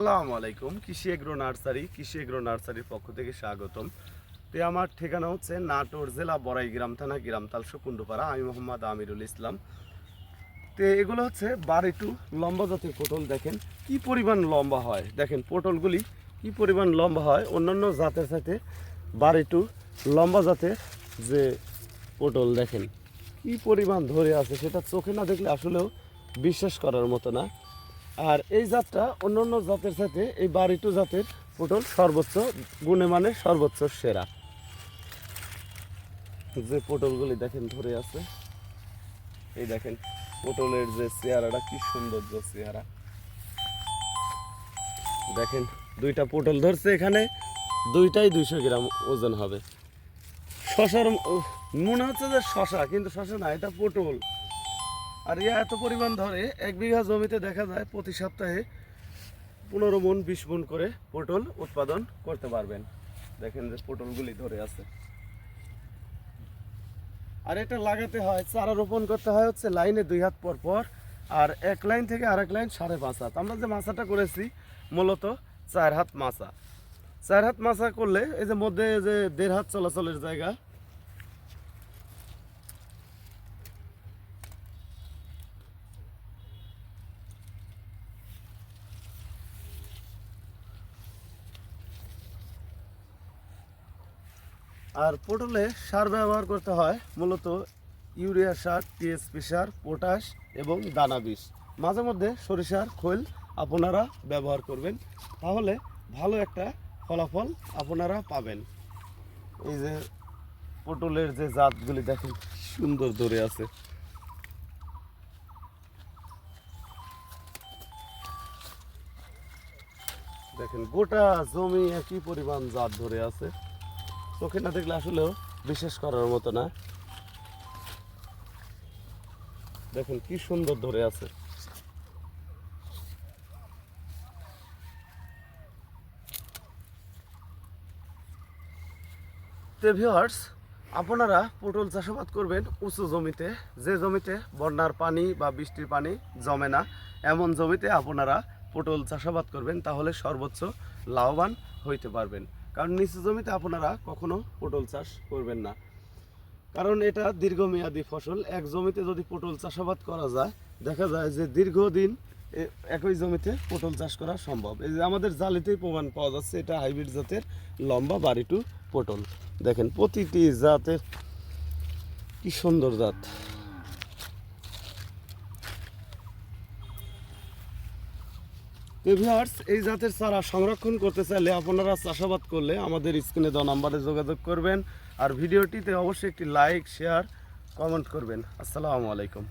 আসসালামু আলাইকুম। কৃষি এগ্রো নার্সারির পক্ষ থেকে স্বাগতম। তো আমার ঠিকানা হচ্ছে নাটোর জেলা বড়াইগ্রাম থানা গ্রামতাল কুণ্ডুপাড়া। আমি মোহাম্মদ আমিরুল ইসলাম। তো এগুলো হচ্ছে বাড়িটু লম্বা জাতের পটল। দেখেন কি পরিমাণ লম্বা হয়, দেখেন পটলগুলি কি পরিমাণ লম্বা হয় অন্যান্য জাতের সাথে। বাড়িটু লম্বা জাতের যে পটল দেখেন কি পরিমাণ ধরে আছে, সেটা চোখে না দেখলে আসলেও বিশ্বাস করার মতো না। আর এই জাতটা অন্যান্য জাতের সাথে এই বাড়িটু জাতের পটল সর্বোচ্চ গুণে মানে সর্বোচ্চ সেরা। যে পটলগুলি দেখেন ধরে আছে, এই দেখেন পটলের যে চেহারাটা কি সুন্দর চেহারা। দেখেন দুইটা পটল ধরছে এখানে, দুইটাই 200 গ্রাম ওজন হবে। শশার মনে হচ্ছে যে শশা, কিন্তু শশা না, এটা পটল। আর ইয়া এত পরিমাণ ধরে 1 বিঘা জমিতে দেখা যায় প্রতি সপ্তাহে 15 মন 20 মন করে পটল উৎপাদন করতে পারবেন। দেখেন যে পটলগুলি ধরে আছে। আর এটা লাগাতে হয়, চারা রোপণ করতে হয় হচ্ছে লাইনে 2 হাত পর পর, আর এক লাইন থেকে আরেক লাইন 5.5 হাত। আমরা যে মাছাটা করেছি মূলত 4 হাত মাছা। 4 হাত মাছা করলে এই যে মধ্যে যে 1.5 হাত চলাচলের জায়গা, আর পটলে সার ব্যবহার করতে হয় মূলত ইউরিয়া সার, টিএসপি সার, পটাশ এবং দানা বিষ। মাঝে মধ্যে সরিষার খৈল আপনারা ব্যবহার করবেন, তাহলে ভালো একটা ফলাফল আপনারা পাবেন। এই যে পটলের যে জাতগুলি দেখেন সুন্দর ধরে আছে। দেখেন গোটা জমি একই পরিমাণ জাত ধরে আছে, চোখে না দেখলে আসলেও বিশ্বাস করার মতো না। দেখেন কি সুন্দর ধরে আছে। তো ভিউয়ার্স, আপনারা পটল চাষাবাদ করবেন উঁচু জমিতে, যে জমিতে বন্যার পানি বা বৃষ্টির পানি জমে না, এমন জমিতে আপনারা পটল চাষাবাদ করবেন, তাহলে সর্বোচ্চ লাভবান হইতে পারবেন। কারণ নিচু জমিতে আপনারা কখনো পটল চাষ করবেন না, কারণ এটা দীর্ঘমেয়াদী ফসল। এক জমিতে যদি পটল চাষাবাদ করা যায়, দেখা যায় যে দীর্ঘদিন একই জমিতে পটল চাষ করা সম্ভব। এই যে আমাদের জালিতেই প্রমাণ পাওয়া যাচ্ছে, এটা হাইব্রিড জাতের লম্বা বাড়িটু পটল। দেখেন প্রতিটি জাতের কি সুন্দর জাত। ভিউয়ার্স, এই জাতের চারা সংরক্ষণ করতে চাইলে আপনারা চাষাবাদ করলে আমাদের স্ক্রিনে দেওয়া নাম্বারে যোগাযোগ করবেন। আর ভিডিওটিতে অবশ্যই একটি লাইক, শেয়ার, কমেন্ট করবেন। আসসালামু আলাইকুম।